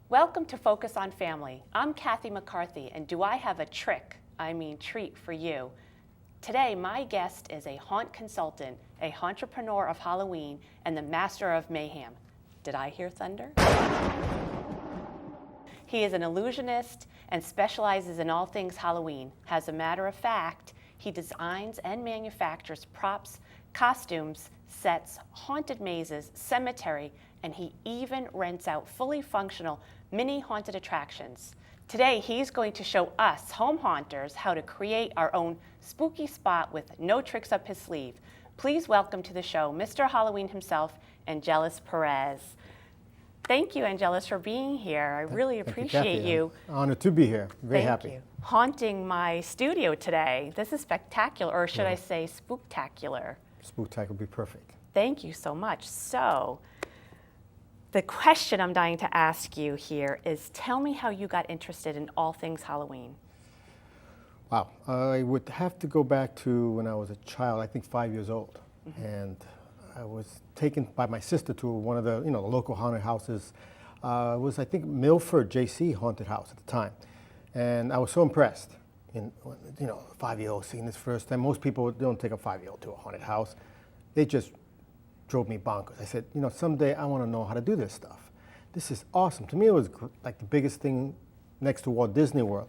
Welcome to Focus on Family. I'm Kathy McCarthy, and do I have a treat for you. Today, my guest is a haunt consultant, a entrepreneur of Halloween, and the master of mayhem. Did I hear thunder? He is an illusionist and specializes in all things Halloween. As a matter of fact, he designs and manufactures props, costumes, sets, haunted mazes, cemetery, and he even rents out fully functional mini haunted attractions. Today, he's going to show us home haunters how to create our own spooky spot with no tricks up his sleeve. Please welcome to the show Mr. Halloween himself, Angelus Perez. Thank you, Angelus, for being here. I really appreciate you. Honored to be here. Very happy. Thank you. Haunting my studio today. This is spectacular, or should I say spooktacular? Spooktacular would be perfect. Thank you so much. So, the question I'm dying to ask you here is, tell me how you got interested in all things Halloween. Wow. I would have to go back to when I was a child, I think 5 years old. And I was taken by my sister to one of the local haunted houses. It was, I think, Milford JC haunted house at the time. And I was so impressed. A 5-year-old seeing this first time. Most people don't take a 5-year-old to a haunted house. They just drove me bonkers. I said, someday I want to know how to do this stuff. This is awesome. To me, it was like the biggest thing next to Walt Disney World,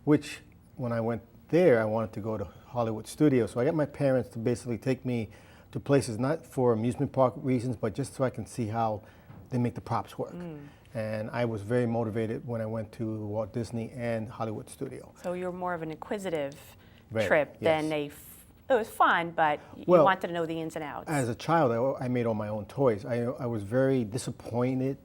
which when I went there, I wanted to go to Hollywood Studios. So I got my parents to basically take me to places not for amusement park reasons, but just so I can see how they make the props work. And I was very motivated when I went to Walt Disney and Hollywood Studio. So you were more of an inquisitive Very, trip than it was fun, but you wanted to know the ins and outs. As a child, I made all my own toys. I was very disappointed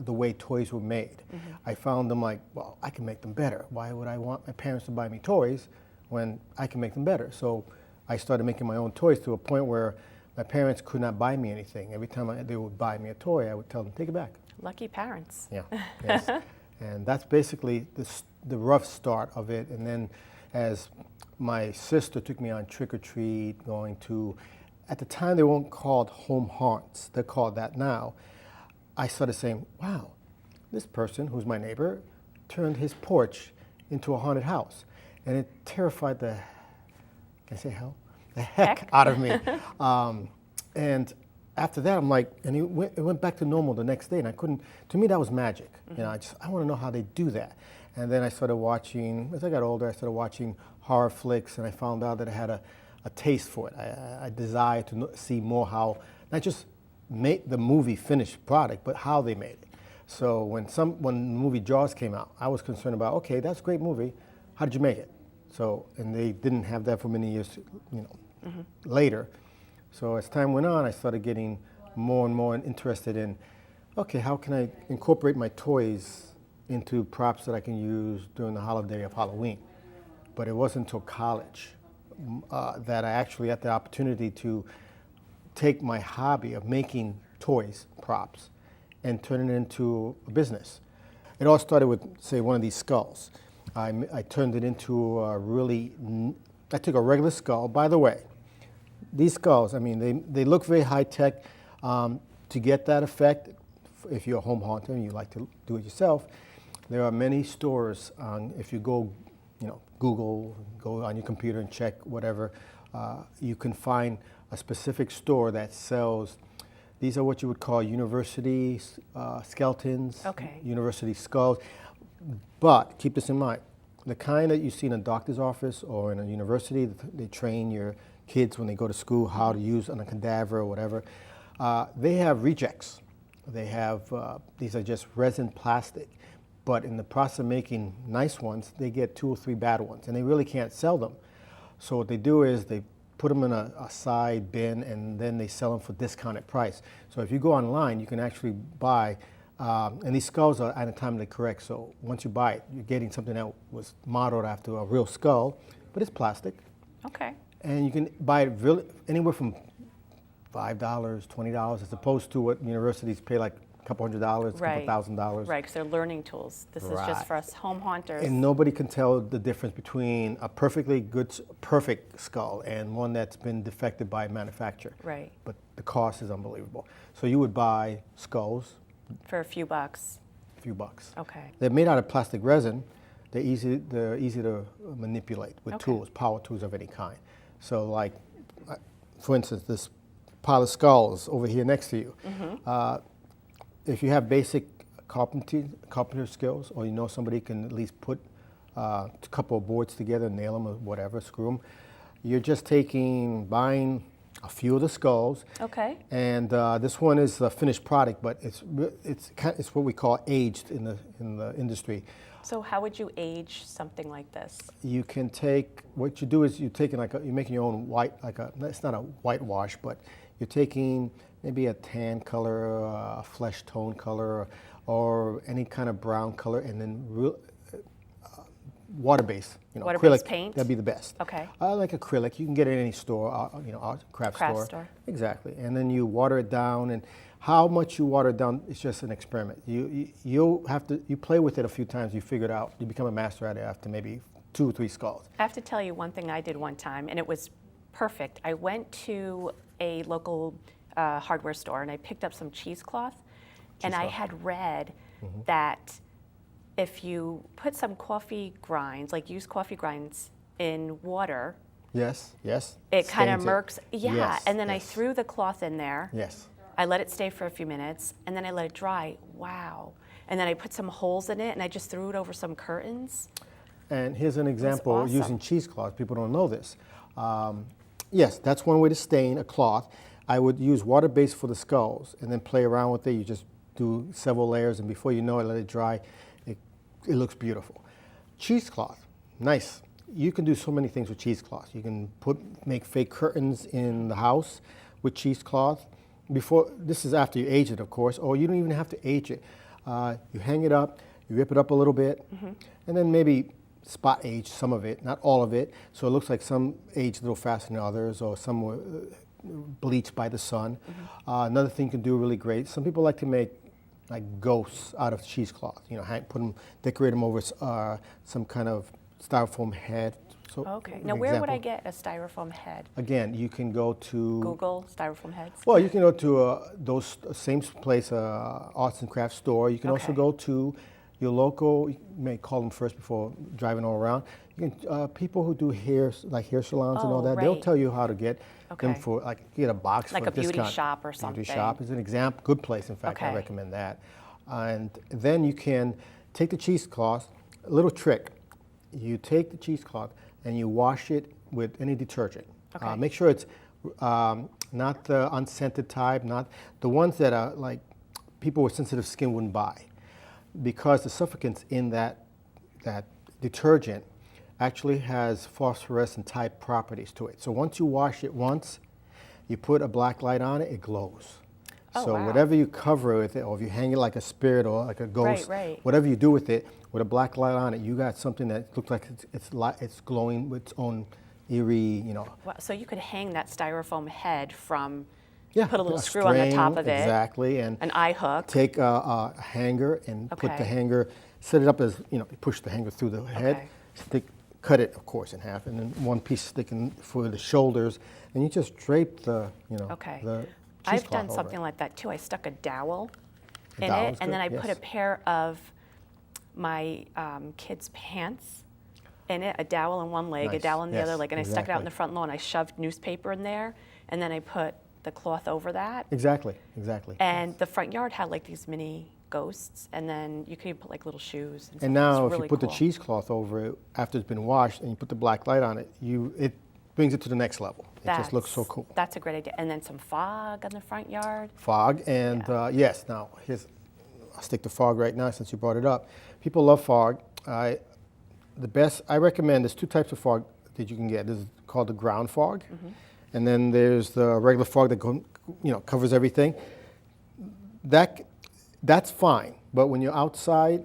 the way toys were made. I found them like, well, I can make them better. Why would I want my parents to buy me toys when I can make them better? So I started making my own toys to a point where my parents could not buy me anything. Every time they would buy me a toy, I would tell them, take it back. Lucky parents. Yeah, yes. And that's basically the rough start of it. And then as my sister took me on trick-or-treat, going to, at the time they weren't called home haunts, they're called that now. I started saying, wow, this person who's my neighbor turned his porch into a haunted house. And it terrified the heck out of me. And after that, I'm like, and it went back to normal the next day, and I couldn't. To me, that was magic. I want to know how they do that. And then I started watching. As I got older, I started watching horror flicks, and I found out that I had a taste for it. I desired to see more how not just make the movie finished product, but how they made it. So when the movie Jaws came out, I was concerned about, okay, that's a great movie. How did you make it? So, and they didn't have that for many years, later. So as time went on, I started getting more and more interested in, okay, how can I incorporate my toys into props that I can use during the holiday of Halloween? But it wasn't until college that I actually had the opportunity to take my hobby of making toys, props, and turn it into a business. It all started with, say, one of these skulls. I turned it into I took a regular skull. By the way, these skulls, they look very high-tech. To get that effect, if you're a home haunter and you like to do it yourself, there are many stores. If you go, Google, go on your computer and check whatever, you can find a specific store that sells, these are what you would call university skeletons, university skulls. But keep this in mind, the kind that you see in a doctor's office or in a university, they train your kids when they go to school how to use on a cadaver or whatever, they have rejects. They have, these are just resin plastic. But in the process of making nice ones, they get 2 or 3 bad ones, and they really can't sell them. So what they do is they put them in a side bin, and then they sell them for discounted price. So if you go online, you can actually buy, and these skulls are anatomically correct, so once you buy it, you're getting something that was modeled after a real skull, but it's plastic. Okay. And you can buy it really anywhere from $5, $20, as opposed to what universities pay like a couple $100, a couple $1,000. Right, because they're learning tools. This is just for us home haunters. And nobody can tell the difference between a perfectly good, perfect skull and one that's been defected by manufacturer. Right. But the cost is unbelievable. So you would buy skulls. For a few bucks. a few bucks. Okay. They're made out of plastic resin. They're easy to manipulate with Okay. tools, power tools of any kind. So like, for instance, this pile of skulls over here next to you. If you have basic carpenter skills, or you know somebody can at least put a couple of boards together, nail them or whatever, screw them, you're just buying a few of the skulls. Okay. And this one is a finished product, but it's what we call aged in the industry. So how would you age something like this? You can take, what you do is you're making your own it's not a whitewash, but you're taking maybe a tan color, a flesh tone color, or any kind of brown color, and then water-based, Water-based acrylic paint? That'd be the best. Okay. Like acrylic, you can get it in any store, craft store. Exactly, and then you water it down, and how much you water it down is just an experiment. You play with it a few times, you figure it out, you become a master at it after maybe 2 or 3 skulls. I have to tell you one thing I did one time, and it was perfect. I went to a local hardware store, and I picked up some cheesecloth, and I had read that if you put some coffee grinds, like used coffee grinds in water, Yes. it kind of Stains murks. Yeah, Yes, and then I yes. threw the cloth in there. Yes. I let it stay for a few minutes, and then I let it dry. Wow. And then I put some holes in it, and I just threw it over some curtains. And here's an example awesome. using cheesecloth. People don't know this. Yes, that's one way to stain a cloth. I would use water-based for the skulls and then play around with it. You just do several layers, and before you know it, let it dry. It looks beautiful. Cheesecloth, nice. You can do so many things with cheesecloth. You can make fake curtains in the house with cheesecloth. This is after you age it, of course, or you don't even have to age it. You hang it up, you rip it up a little bit, and then maybe spot age some of it, not all of it, so it looks like some aged a little faster than others, or some were bleached by the sun. Another thing you can do really great, some people like to make like ghosts out of cheesecloth, decorate them over some kind of styrofoam head. So, Okay. Now, where would I get a styrofoam head? Again, you can go to Google styrofoam heads? Well, you can go to those same place, arts and crafts store. You can also Okay. go to your local. You may call them first before driving all around. You can people who do hair salons and all Oh, that. They'll right. tell you how to get them Okay. for you get a box Like for a beauty discount. shop or something. Beauty shop is an example. Good place, in fact. I Okay. recommend that. And then you can take the cheesecloth. A little trick: you take the cheesecloth and you wash it with any detergent. Okay. Make sure it's not the unscented type, not the ones that are like people with sensitive skin wouldn't buy, because the suffocants in that detergent actually has phosphorescent type properties to it. So once you wash it once, you put a black light on it, it glows. Oh, So wow. whatever you cover with it, or if you hang it like a spirit or like a ghost, Right. whatever you do with it, with a black light on it, you got something that looks like it's glowing with its own eerie, Wow. So you could hang that styrofoam head from, Yeah, put a little a screw on the string, top of it, exactly, and an eye hook. take a hanger and put the Okay. hanger, set it up as you push the hanger through the head, Okay. cut it of course in half, and then one piece sticking for the shoulders, and you just drape the Okay. the I've cheesecloth done over something it. like that too. I stuck a dowel A in dowel it, is and then I good, put a yes. pair of my kids' pants in it, a dowel in one leg, a Nice, dowel in the other yes, leg, and I stuck it out in exactly. the front lawn. I shoved newspaper in there, and then I put the cloth over that. Exactly. And the front yard had like these mini ghosts, and then you could put like little shoes. And stuff. now, It's if really you put cool. the cheesecloth over it after it's been washed, and you put the black light on it, it brings it to the next level. It just looks so cool. That's a great idea. And then some fog on the front yard. Fog, and yes, now I'll stick to fog right now since you brought it up. People love fog. I recommend there's 2 types of fog that you can get. This is called the ground fog, and then there's the regular fog that covers everything. That's fine, but when you're outside,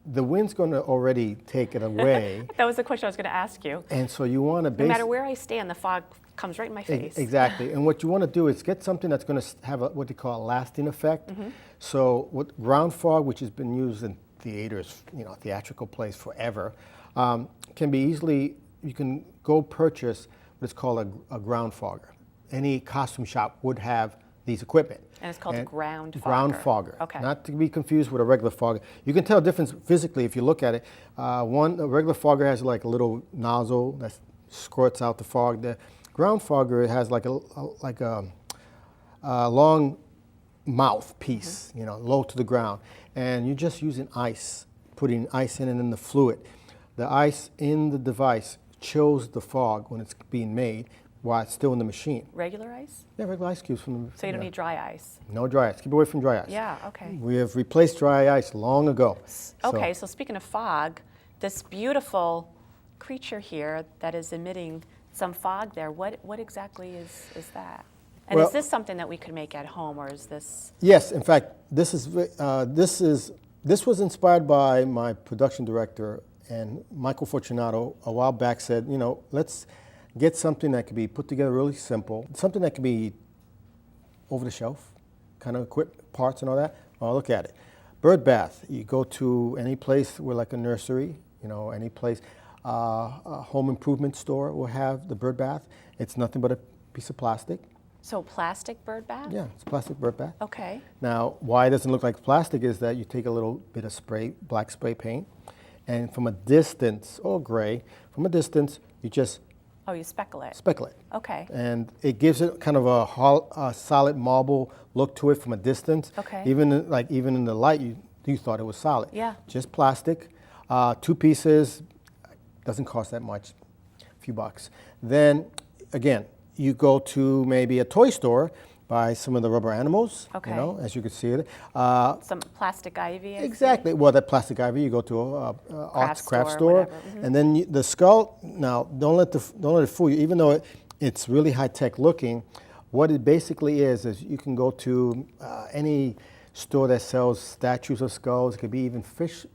the wind's going to already take it away, That was the question I was going to ask you. and so you want to No matter where I stand, the fog comes right in my face. Exactly, and what you want to do is get something that's going to have what they call a lasting effect. So what ground fog, which has been used in theaters, theatrical plays forever, can be easily, you can go purchase what's called a ground fogger. Any costume shop would have these equipment. And it's called a ground fogger. Ground fogger. Okay. Not to be confused with a regular fogger. You can tell the difference physically if you look at it. A regular fogger has like a little nozzle that squirts out the fog. The ground fogger has like a long mouth piece, low to the ground. And you're just using ice, putting ice in and then the fluid. The ice in the device chills the fog when it's being made while it's still in the machine. Regular ice? Yeah, regular ice cubes from the... So you don't need dry ice? No dry ice. Keep away from dry ice. Yeah, okay. We have replaced dry ice long ago. Okay, so speaking of fog, this beautiful creature here that is emitting some fog there, what exactly is that? And Well, is this something that we could make at home, or is this... Yes, in fact, this was inspired by my production director, and Michael Fortunato a while back said, let's get something that could be put together really simple, something that could be over the shelf, kind of equipped parts and all that. Well, look at it. Bird bath. You go to any place where like a nursery, any place, a home improvement store will have the bird bath. It's nothing but a piece of plastic. So plastic bird bath? Yeah, it's a plastic bird bath. Okay. Now, why it doesn't look like plastic is that you take a little bit of black spray paint, and from a distance, or gray, from a distance, you just Oh, you speckle it. speckle it. Okay. And it gives it kind of a solid marble look to it from a distance. Okay. Even in the light, you thought it was solid. Yeah. Just plastic, 2 pieces, doesn't cost that much, a few bucks. Then, again, you go to maybe a toy store, buy some of the rubber animals, Okay. as you can see it. Some plastic ivy? I see. Exactly. Well, that plastic ivy, you go to a arts craft store, whatever. Mhm. and then the skull. Now, don't let it fool you. Even though it's really high tech looking, what it basically is you can go to any store that sells statues of skulls. It could be even fish.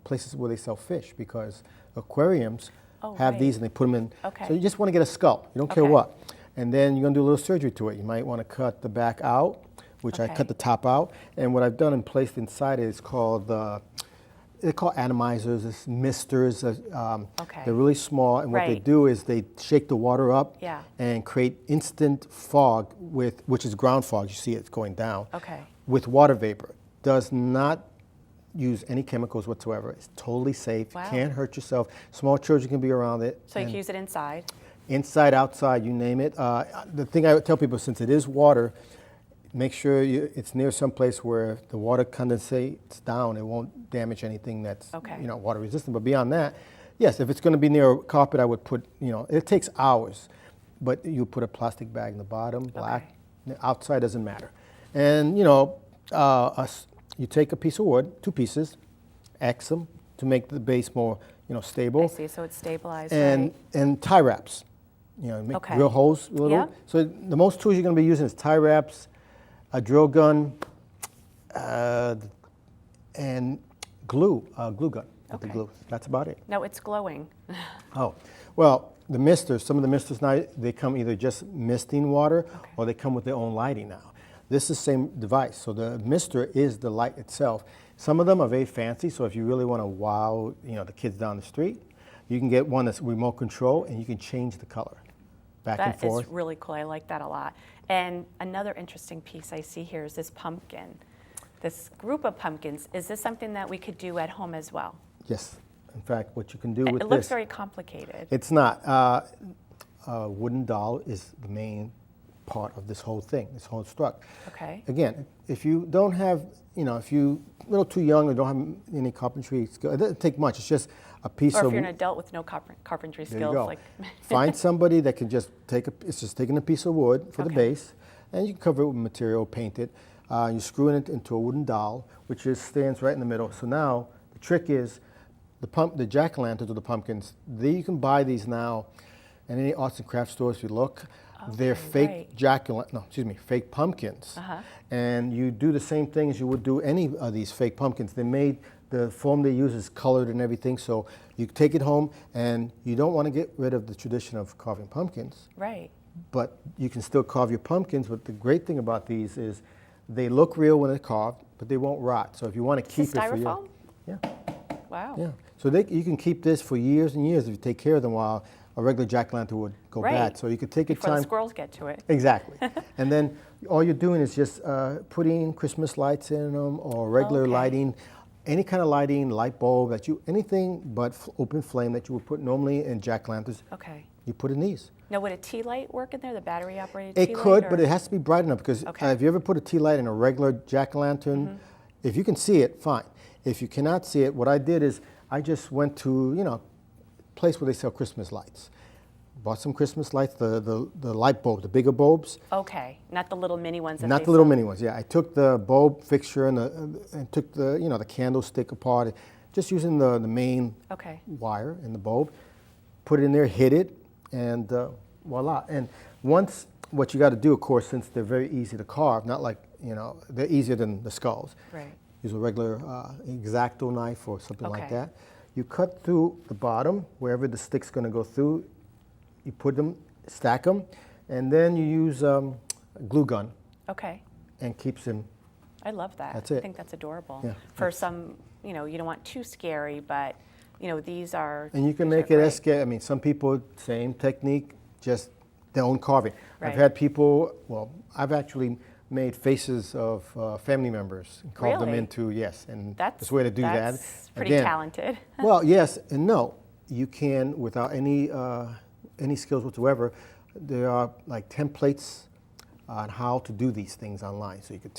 Places where they sell fish, because aquariums have right. these and they put them in. Okay. So you just want to get a skull. You don't care Okay. what. And then you're going to do a little surgery to it. You might want to cut the back out, which I Okay. cut the top out. And what I've done and placed inside it is called, they're called atomizers, it's misters. Okay. They're really small. And what they Right. do is they shake the water up Yeah. and create instant fog, which is ground fog. You see it's going down. Okay. With water vapor. Does not use any chemicals whatsoever. It's totally safe. Wow. Can't hurt yourself. Small children can be around it. So you and- can use it inside? Inside, outside, you name it. The thing I would tell people, since it is water, make sure it's near some place where if the water condensates down, it won't damage anything that's Okay. water resistant. But beyond that, yes, if it's going to be near a carpet, I would put, it takes hours, but you put a plastic bag in the bottom, black. Outside doesn't matter. And you take a piece of wood, 2 pieces, X them to make the base more stable. I see, so it's stabilized, And right? and tie wraps. Make Okay. drill holes little. Yeah. So the most tools you're going to be using is tie wraps, a drill gun, and glue, glue gun. With the Okay. glue. That's about it. No, it's glowing. Oh, well, the misters. Some of the misters now they come either just misting water, or they come with their own lighting now. This is the same device. So the mister is the light itself. Some of them are very fancy. So if you really want to wow, the kids down the street, you can get one that's remote control, and you can change the color. Back and That forth. is really cool. I like that a lot. And another interesting piece I see here is this pumpkin. This group of pumpkins. Is this something that we could do at home as well? Yes. In fact, what you can do with It this. looks very complicated. It's not. A wooden doll is the main part of this whole thing, this whole struct. Okay. Again, if you don't have, if you're a little too young or don't have any carpentry skill, it doesn't take much. It's just a piece Or of. if you're an adult with no carpentry There you skills, go. like Find somebody that can just it's just taking a piece of wood for the Okay. base, and you can cover it with material, paint it. You're screwing it into a wooden doll, which stands right in the middle. So now the trick is the jack-o'-lanterns or the pumpkins. You can buy these now in any arts and crafts stores. If you look, they're fake right. fake pumpkins. Uh-huh. And you do the same thing as you would do any of these fake pumpkins. The form they use is colored and everything, so you take it home, and you don't want to get rid of the tradition of carving pumpkins, right. but you can still carve your pumpkins. But the great thing about these is they look real when they're carved, but they won't rot. So if you want to keep Is it this for you, styrofoam? yeah, Wow. yeah. So you can keep this for years and years if you take care of them while a regular jack-o'-lantern would go Right. bad. So you could take your Before the time. squirrels get to it. Exactly. And then all you're doing is just putting Christmas lights in them or regular Okay. lighting, any kind of lighting, light bulb anything but open flame that you would put normally in jack-o'-lanterns, Okay. you put in these. Now, would a tea light work in there, the battery operated tea light? It could, or- but it has to be bright enough because Okay. if you ever put a tea light in a regular jack-o'-lantern, if you can see it, fine. If you cannot see it, what I did is I just went to, a place where they sell Christmas lights. Bought some Christmas lights, the light bulb, the bigger bulbs. Okay, not the little mini ones. That Not they the little sell. mini ones. Yeah, I took the bulb fixture and took the candlestick apart, just using the main Okay. wire in the bulb. Put it in there, hit it, and voila. And once what you got to do, of course, since they're very easy to carve, not like they're easier than the skulls. Right. Use a regular X-Acto knife or something like Okay. that. You cut through the bottom wherever the stick's going to go through. You put them, stack them, and then you use a glue gun Okay. and keeps them. I love that. That's I it. think that's adorable. Yeah. For some, you don't want too scary, but these are. And you can these are make it as great. scary. I mean, some people, same technique, just their own carving. Right. I've had people, I've actually made faces of family members and carved them Really? into, yes, and That's the way to do that. That's pretty Again, talented. Well, yes and no. You can, without any skills whatsoever, there are like templates on how to do these things online. So you could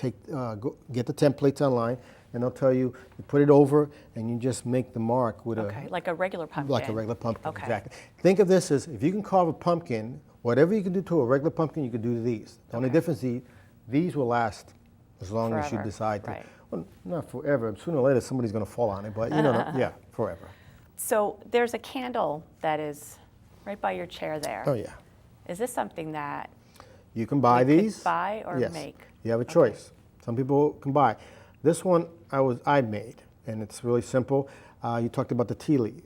get the templates online, and they'll tell you put it over, and you just make the mark with Okay, like a regular pumpkin. like a regular pumpkin. Okay. Exactly. Think of this as if you can carve a pumpkin, whatever you can do to a regular pumpkin, you can do to these. The only Okay. difference is these will last as long as you Forever, decide to. right. Well, not forever. Sooner or later, somebody's going to fall on it, but yeah, forever. So there's a candle that is right by your chair there. Oh yeah. Is this something that You can buy you could these. buy or Yes. make? You have a choice. Some people can buy. This one I made, and it's really simple. You talked about the tea leaf.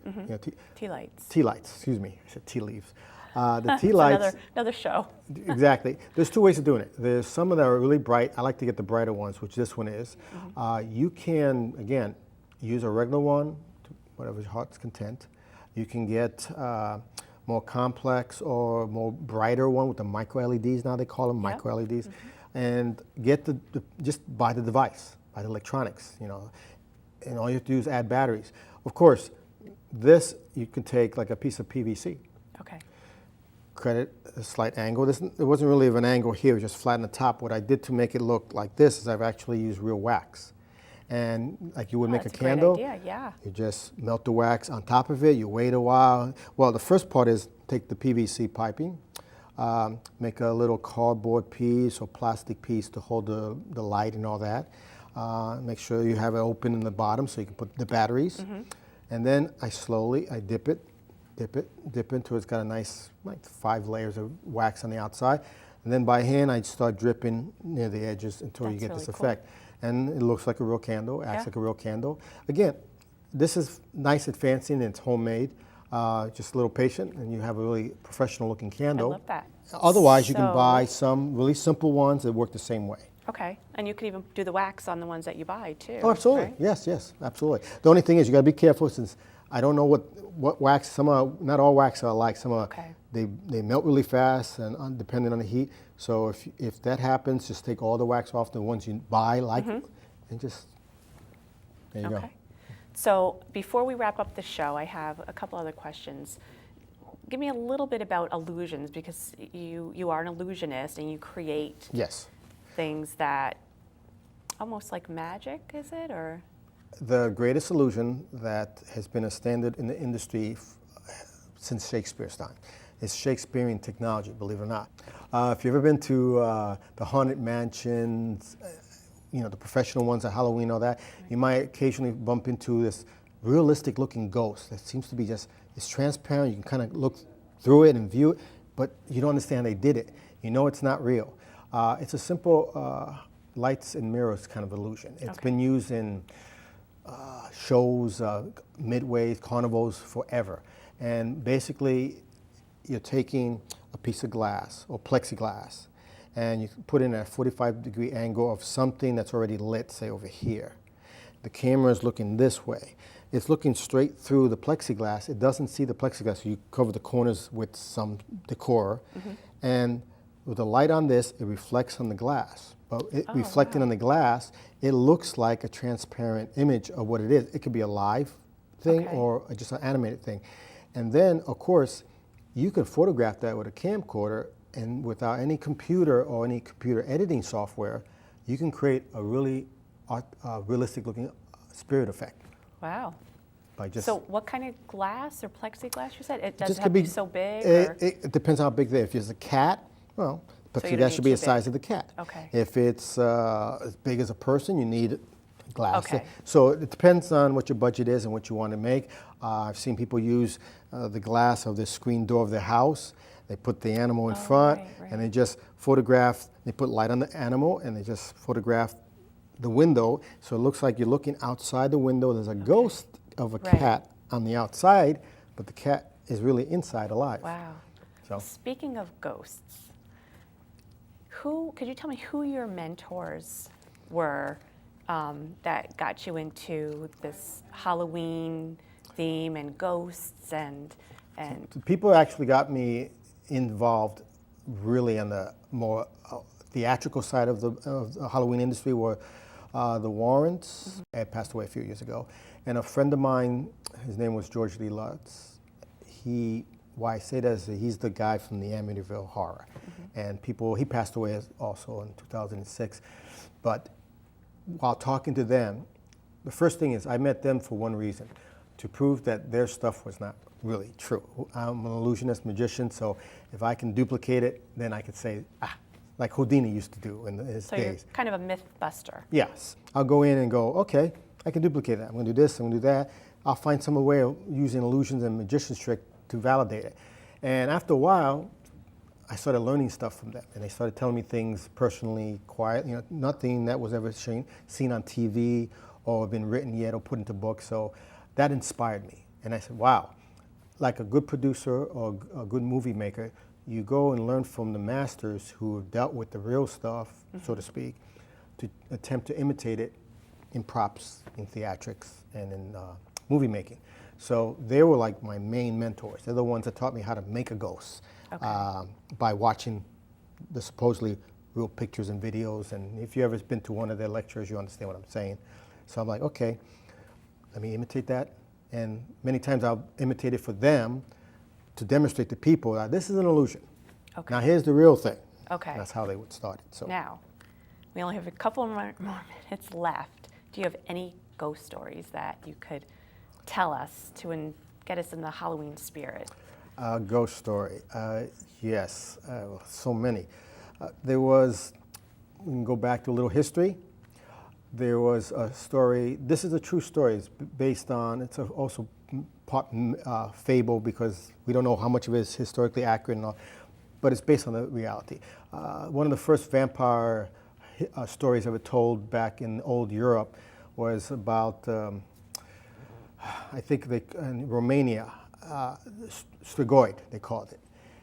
Tea lights. Tea lights. Excuse me. I said tea leaves. The tea It's lights. Another show. Exactly. There's two ways of doing it. There's some that are really bright. I like to get the brighter ones, which this one is. You can, again, use a regular one, to whatever your heart's content. You can get more complex or more brighter one with the micro LEDs. Now they call them Yep. micro LEDs, and get just buy the device, buy the electronics. And all you have to do is add batteries. Of course, this you can take like a piece of PVC. Okay. Cut it a slight angle. It wasn't really of an angle here, it was just flat on the top. What I did to make it look like this is I've actually used real wax. And like you would make a That's a great candle, idea, yeah. you just melt the wax on top of it, you wait a while. Well, the first part is take the PVC piping, make a little cardboard piece or plastic piece to hold the light and all that. Make sure you have it open in the bottom so you can put the batteries. And then I dip it until it's got a nice, like 5 layers of wax on the outside. And then by hand, I start dripping near the edges until you That's get really this cool. effect. And it looks like a real candle, acts Yeah. like a real candle. Again, this is nice and fancy and it's homemade. Just a little patient and you have a really professional looking I candle. love that. Otherwise, you can So- buy some really simple ones that work the same way. Okay, and you could even do the wax on the ones that you buy too. Oh, absolutely. right? Yes, absolutely. The only thing is you got to be careful since I don't know what wax. Some are not all wax are alike. Some are Okay. they melt really fast and depending on the heat. So if that happens, just take all the wax off the ones you buy and just there you go. Okay. So before we wrap up the show, I have a couple other questions. Give me a little bit about illusions because you are an illusionist and you create Yes. things that almost like magic, is it? Or The greatest illusion that has been a standard in the industry since Shakespeare's time is Shakespearean technology, believe it or not. If you've ever been to the haunted mansions, the professional ones at Halloween, all that, you might occasionally bump into this realistic looking ghost that seems to be it's transparent. You can kind of look through it and view it, but you don't understand they did it. You know it's not real. It's a simple lights and mirrors kind of illusion. It's Okay. been used in shows, midways, carnivals forever. And basically, you're taking a piece of glass or plexiglass and you put in a 45-degree angle of something that's already lit, say over here. the camera is looking this way. It's looking straight through the plexiglass. It doesn't see the plexiglass, so you cover the corners with some decor. And with the light on this, it reflects on the glass. But it reflecting on the glass, it looks like a transparent image of what it is. It could be a live thing or just an animated thing. And then, of course, you can photograph that with a camcorder, and without any computer or any computer editing software, you can create a really realistic looking spirit effect. Wow. By just, So what kind of glass or plexiglass you said? It doesn't just have could to be be so big? Or? It depends how big they are. If it's a cat, well, So you don't plexiglass need should be the too size big. of the cat. Okay. If it's as big as a person, you need glass. Okay. So it depends on what your budget is and what you want to make. I've seen people use the glass of the screen door of their house. They put the animal in front, and they just photograph. They put light on the animal, and they just photograph the window. So it looks like you're looking outside the window. There's a ghost of a cat on the outside, but the cat is really inside alive. Wow. So Speaking of ghosts, could you tell me who your mentors were that got you into this Halloween theme and ghosts and the people actually got me involved really on the more theatrical side of the Halloween industry were the Warrens. Had passed away a few years ago. And a friend of mine, his name was George Lee Lutz. Why I say that is that he's the guy from the Amityville Horror. And he passed away also in 2006. But while talking to them, the first thing is I met them for one reason, to prove that their stuff was not really true. I'm an illusionist magician, so if I can duplicate it, then I could say, like Houdini used to do in his so days. you're kind of a myth buster. Yes. I'll go in and go, okay, I can duplicate that. I'm going to do this, I'm going to do that. I'll find some way of using illusions and magician's trick to validate it. And after a while, I started learning stuff from them. And they started telling me things personally, quiet, nothing that was ever seen on TV or been written yet or put into books. So that inspired me. And I said, wow, like a good producer or a good movie maker, you go and learn from the masters who have dealt with the real stuff, so to speak, to attempt to imitate it in props, in theatrics, and in movie making. So they were like my main mentors. They're the ones that taught me how to make a ghost by watching the supposedly real pictures and videos. And if you've ever been to one of their lectures, you understand what I'm saying. So I'm like, okay, let me imitate that. And many times I'll imitate it for them to demonstrate to people that this is an illusion. Okay. Now here's the real thing. Okay. And that's how they would start it. So Now, we only have a couple more minutes left. Do you have any ghost stories that you could tell us to get us in the Halloween spirit? Ghost story. Yes, so many. We can go back to a little history. There was a story, this is a true story, it's based on, it's also part fable because we don't know how much of it is historically accurate and all, but it's based on the reality. One of the first vampire stories ever told back in old Europe was about, I think in Romania, Strigoi, they called it.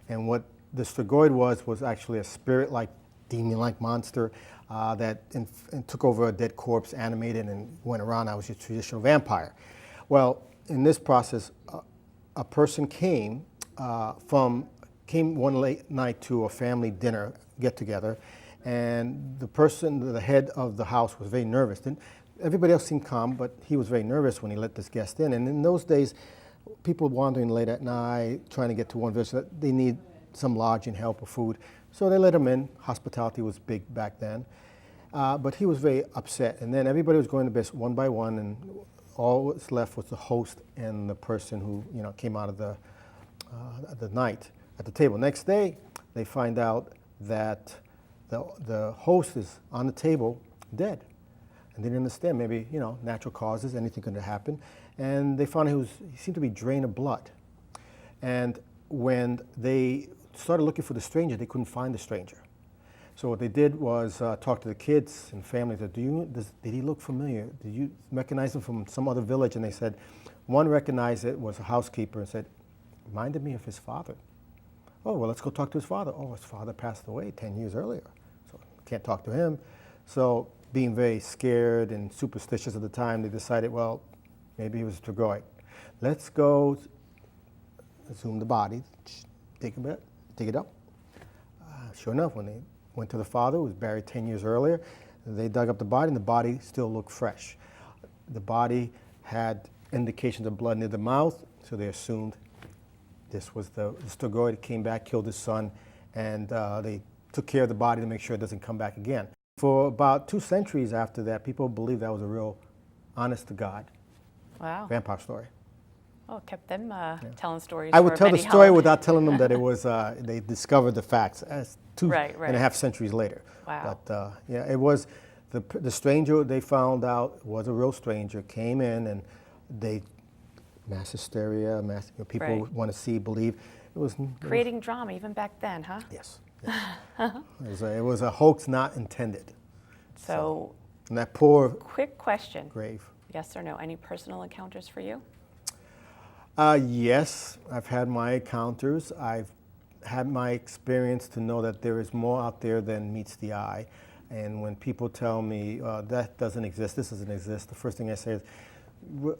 And what the Strigoi was actually a spirit-like, demon-like monster that took over a dead corpse, animated, and went around. I was a traditional vampire. Well, in this process, a person came one late night to a family dinner get-together, and the head of the house was very nervous. Everybody else seemed calm, but he was very nervous when he let this guest in. And in those days, people wandering late at night, trying to get to one village, they need some lodging, help, or food. So they let him in. Hospitality was big back then. But he was very upset. And then everybody was going to bed one by one, and all that was left was the host and the person who came out of the night at the table. Next day, they find out that the host is on the table dead. And they didn't understand, maybe, natural causes, anything could have happened. And they found he seemed to be drained of blood. And when they started looking for the stranger, they couldn't find the stranger. So what they did was talk to the kids and families. Did he look familiar? Did you recognize him from some other village? And they said, one recognized it, was a housekeeper, and said, reminded me of his father. Oh, well, let's go talk to his father. Oh, his father passed away 10 years earlier, so can't talk to him. So being very scared and superstitious at the time, they decided, well, maybe it was Strigoi. Let's go exhume the body, dig a bit, dig it up. Sure enough, when they went to the father, who was buried 10 years earlier, they dug up the body, and the body still looked fresh. The body had indications of blood near the mouth, so they assumed this was the Strigoi that came back, killed his son, and they took care of the body to make sure it doesn't come back again. For about 2 centuries after that, people believed that was a real honest-to-God Wow. vampire story. Well, it kept them telling stories. I would for tell the many story holidays. without telling them that it was, they discovered the facts as two Right, and right. a half centuries later. Wow. But yeah, it was, the stranger they found out was a real stranger, came in and they, mass hysteria, people Right. want to see, believe. Creating drama even back then, huh? Yes. It was a hoax not intended. So, And that poor quick question. grave. Yes or no? Any personal encounters for you? Yes, I've had my encounters. I've had my experience to know that there is more out there than meets the eye. And when people tell me that doesn't exist, this doesn't exist, the first thing I say is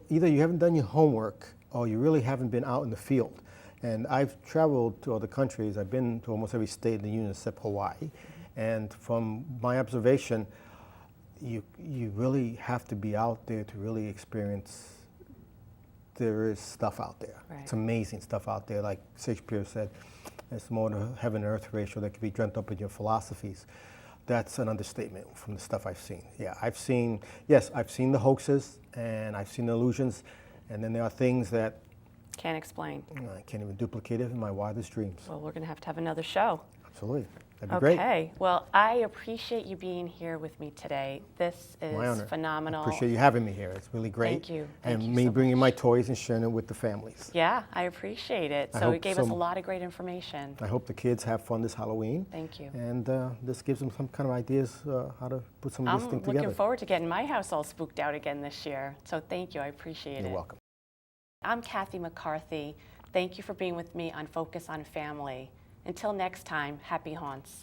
either you haven't done your homework or you really haven't been out in the field. And I've traveled to other countries. I've been to almost every state in the union except Hawaii. And from my observation, you really have to be out there to really experience. There is stuff out there. Right. It's amazing stuff out there. Like Shakespeare said, it's more the heaven and earth ratio that can be dreamt up in your philosophies. That's an understatement from the stuff I've seen. Yeah, I've seen the hoaxes and I've seen the illusions, and then there are things that Can't explain. I can't even duplicate it in my wildest dreams. Well, we're going to have another show. Absolutely. That'd be great. Okay. Well, I appreciate you being here with me today. This My is honor. phenomenal. I appreciate you having me here. It's really great. Thank you. Thank And you me so bringing much. my toys and sharing it with the families. Yeah, I appreciate it. I So hope it gave us a some- lot of great information. I hope the kids have fun this Halloween. Thank you. And this gives them some kind of ideas how to put some of these I'm things looking together. forward to getting my house all spooked out again this year. So thank you. I appreciate it. You're welcome. I'm Kathy McCarthy. Thank you for being with me on Focus on Family. Until next time, happy haunts.